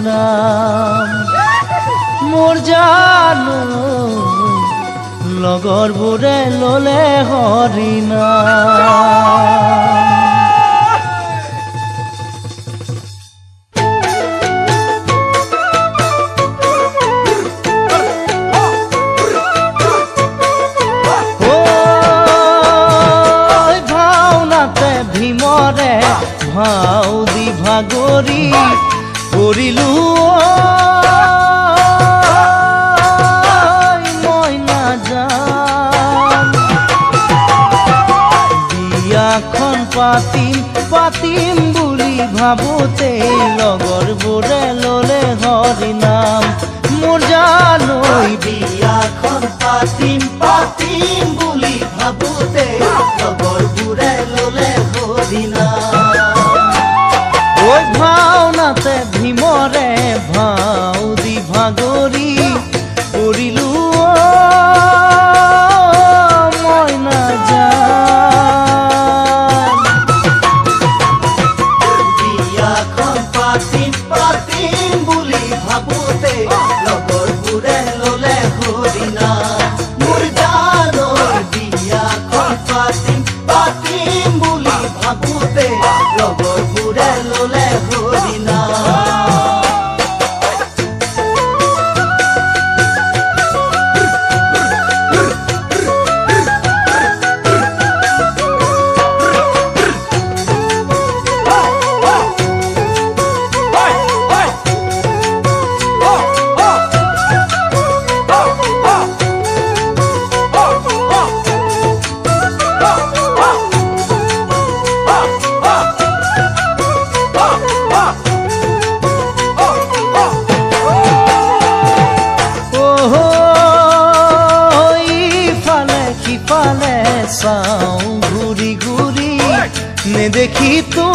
নাম মোৰ জানো লগৰবোৰে ললে হৰি নাম ভাও দি ভাগৰি কৰিলো মই নাজান বিয়াখন পাতিম বুলি ভাবোতে লগৰবোৰে ললে হৰি নাম মোৰ জানৈ বিয়াখন পাতিম বুলি ভাবোতে লগৰবোৰে ললে হৰি নাম ভাওনাতে ভীমৰে ভাও দি ভাগৰি কৰিলো মই নাজান বিয়াখন পাতিম বুলি ভাবোতে লগৰবোৰে ললে হৰি নাম মোৰ জানৈ বিয়াখন পাতিম বুলি ভাবোতে লগৰবোৰে ললে হৰি নাম চাওঁ ঘূৰি ঘূৰি নেদেখি তো